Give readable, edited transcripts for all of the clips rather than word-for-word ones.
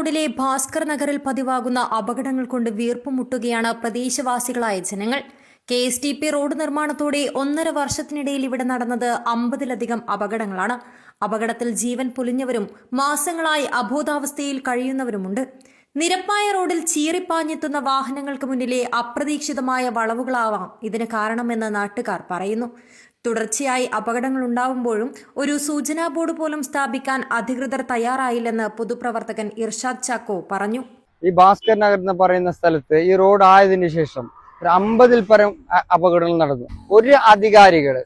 റോഡിലെ ഭാസ്കർ നഗറിൽ പതിവാകുന്ന അപകടങ്ങൾ കൊണ്ട് വീർപ്പുമുട്ടുകയാണ് പ്രദേശവാസികളായ ജനങ്ങൾ. KSTP റോഡ് നിർമ്മാണത്തോടെ 1.5 വർഷത്തിനിടയിൽ ഇവിടെ നടന്നത് 50-ലധികം അപകടങ്ങളാണ്. അപകടത്തിൽ ജീവൻ പൊലിഞ്ഞവരും മാസങ്ങളായി അബോധാവസ്ഥയിൽ കഴിയുന്നവരുമുണ്ട്. നിരപ്പായ റോഡിൽ ചീറിപ്പാഞ്ഞെത്തുന്ന വാഹനങ്ങൾക്ക് മുന്നിലെ അപ്രതീക്ഷിതമായ വളവുകളാവാം ഇതിന് കാരണമെന്ന് നാട്ടുകാർ പറയുന്നു. തുടർച്ചയായി അപകടങ്ങൾ ഉണ്ടാവുമ്പോഴും ഒരു സൂചനാ ബോർഡ് പോലും സ്ഥാപിക്കാൻ അധികൃതർ തയ്യാറായില്ലെന്ന് പൊതുപ്രവർത്തകൻ ഇർഷാദ് ചാക്കോ പറഞ്ഞു. ഈ ഭാസ്കർ നഗർ എന്ന് പറയുന്ന സ്ഥലത്ത് ഈ റോഡ് ആയതിനു ശേഷം ഒരു 50-ൽ പരം അപകടങ്ങൾ നടന്നു. ഒരു അധികാരികൾ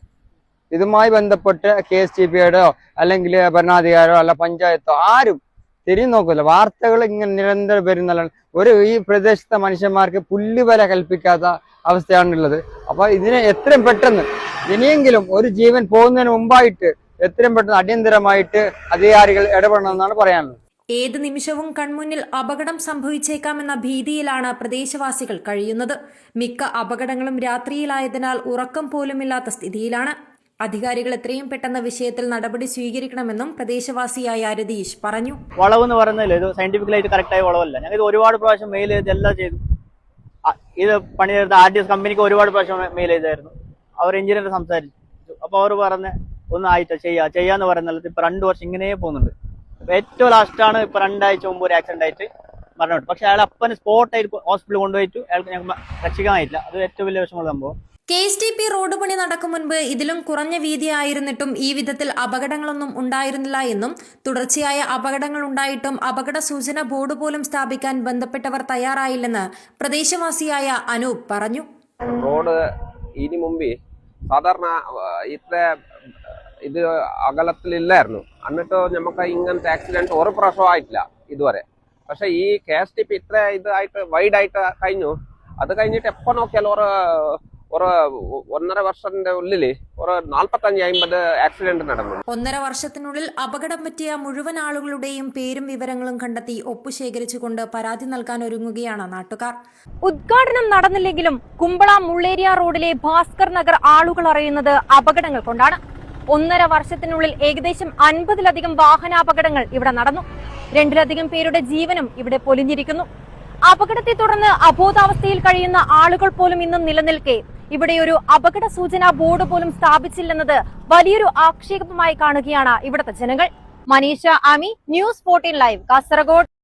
ഇതുമായി ബന്ധപ്പെട്ട് KSTPയോ അല്ലെങ്കിൽ ഭരണാധികാരോ അല്ല പഞ്ചായത്തോ ആരും തിരിഞ്ഞു നോക്കില്ല. വാർത്തകൾ ഇങ്ങനെ നിരന്തരം വരുന്നതാണ്. ഈ പ്രദേശത്തെ മനുഷ്യന്മാർക്ക് പുല്ലുവില കൽപ്പിക്കാത്ത അവസ്ഥയാണുള്ളത്. അപ്പൊ ഇതിനെ എത്രയും പെട്ടെന്ന് ഇനിയെങ്കിലും ഒരു ജീവൻ പോകുന്നതിന് മുമ്പായിട്ട് എത്രയും പെട്ടെന്ന് അടിയന്തരമായിട്ട് അധികാരികൾ ഇടപെടണമെന്നാണ് പറയാനുള്ളത്. ഏത് നിമിഷവും കൺമുന്നിൽ അപകടം സംഭവിച്ചേക്കാമെന്ന ഭീതിയിലാണ് പ്രദേശവാസികൾ കഴിയുന്നത്. മിക്ക അപകടങ്ങളും രാത്രിയിലായതിനാൽ ഉറക്കം പോലുമില്ലാത്ത സ്ഥിതിയിലാണ്. അധികാരികൾ എത്രയും പെട്ടെന്ന് വിഷയത്തിൽ നടപടി സ്വീകരിക്കണമെന്നും പ്രദേശവാസിയായ രതീഷ് പറഞ്ഞു. വളവ് എന്ന് പറയുന്നതിൽ ഇത് സയന്റിഫിക്കലായിട്ട് കറക്റ്റായ വളവല്ല. ഞങ്ങൾ ഇത് ഒരുപാട് പ്രാവശ്യം മെയിൽ ചെയ്ത് എല്ലാം ചെയ്തു. ഇത് പണി ചെയ്ത RDS കമ്പനിക്ക് ഒരുപാട് പ്രാവശ്യം മെയിൽ ചെയ്തായിരുന്നു. അവർ എഞ്ചിനീയർ സംസാരിച്ചു. അപ്പോൾ അവർ പറഞ്ഞ് ഒന്നും ആയിട്ട് ചെയ്യാന്ന് പറയുന്നത് ഇപ്പൊ 2 വർഷം ഇങ്ങനെ പോകുന്നുണ്ട്. ഏറ്റവും ലാസ്റ്റാണ് ഇപ്പൊ 2 ആഴ്ച മുമ്പ് ഒരു ആക്സിഡന്റ് ആയിട്ട് മരണപ്പെട്ടു. പക്ഷെ അയാൾ അപ്പന് സ്പോട്ടായിട്ട് ഹോസ്പിറ്റലിൽ കൊണ്ടുപോയിട്ടു. അയാൾക്ക് ഞങ്ങൾക്ക് രക്ഷിക്കാനായില്ല. അത് ഏറ്റവും വലിയ വിഷമമുള്ള സംഭവം. KSTP റോഡ് പണി നടക്കും മുൻപ് ഇതിലും കുറഞ്ഞ വീതിയായിരുന്നിട്ടും ഈ വിധത്തിൽ അപകടങ്ങളൊന്നും ഉണ്ടായിരുന്നില്ല എന്നും തുടർച്ചയായ അപകടങ്ങൾ ഉണ്ടായിട്ടും അപകട സൂചന ബോർഡ് പോലും സ്ഥാപിക്കാൻ ബന്ധപ്പെട്ടവർ തയ്യാറായില്ലെന്ന് പ്രദേശവാസിയായ അനൂപ് പറഞ്ഞു. റോഡ് ഇനി മുമ്പേ സാധാരണ ഇത്ര ഇത് അകലത്തിലില്ലായിരുന്നു. എന്നിട്ട് നമുക്ക് ഇങ്ങനത്തെ ആക്സിഡന്റ് ഒരു പ്രാവശ്യമായിട്ടില്ല ഇതുവരെ. പക്ഷെ ഈ KSTP ഇത്ര ഇതായിട്ട് വൈഡായിട്ട് കഴിഞ്ഞു. അത് കഴിഞ്ഞിട്ട് എപ്പോ നോക്കിയാലും ഒരു 1.5 വർഷത്തിന്റെ ഉള്ളിൽ ഒരു 45-50 ആക്സിഡന്റ് നടന്നു. 1.5 വർഷത്തിനുള്ളിൽ അപകടം പറ്റിയ മുഴുവൻ ആളുകളുടെയും പേരും വിവരങ്ങളും കണ്ടെത്തി ഒപ്പു ശേഖരിച്ചുകൊണ്ട് പരാതി നൽകാൻ ഒരുങ്ങുകയാണ് നാട്ടുകാർ. ഉദ്ഘാടനം നടന്നില്ലെങ്കിലും കുമ്പള മുള്ളേരിയ റോഡിലെ ഭാസ്കർ നഗർ ആളുകൾ അറിയുന്നത് അപകടങ്ങൾ കൊണ്ടാണ്. 1.5 വർഷത്തിനുള്ളിൽ ഏകദേശം 50-ലധികം വാഹനാപകടങ്ങൾ ഇവിടെ നടന്നു. 2-ലധികം പേരുടെ ജീവനും ഇവിടെ പൊലിഞ്ഞിരിക്കുന്നു. അപകടത്തെ തുടർന്ന് അബോധാവസ്ഥയിൽ കഴിയുന്ന ആളുകൾ പോലും ഇന്നും നിലനിൽക്കെ ഇവിടെ ഒരു അപകട സൂചനാ ബോർഡ് പോലും സ്ഥാപിച്ചില്ലെന്നത് വലിയൊരു ആക്ഷേപമായി കാണുകയാണ് ഇവിടുത്തെ ജനങ്ങൾ. Maneesha Ami, news 14 live, Kasaragod.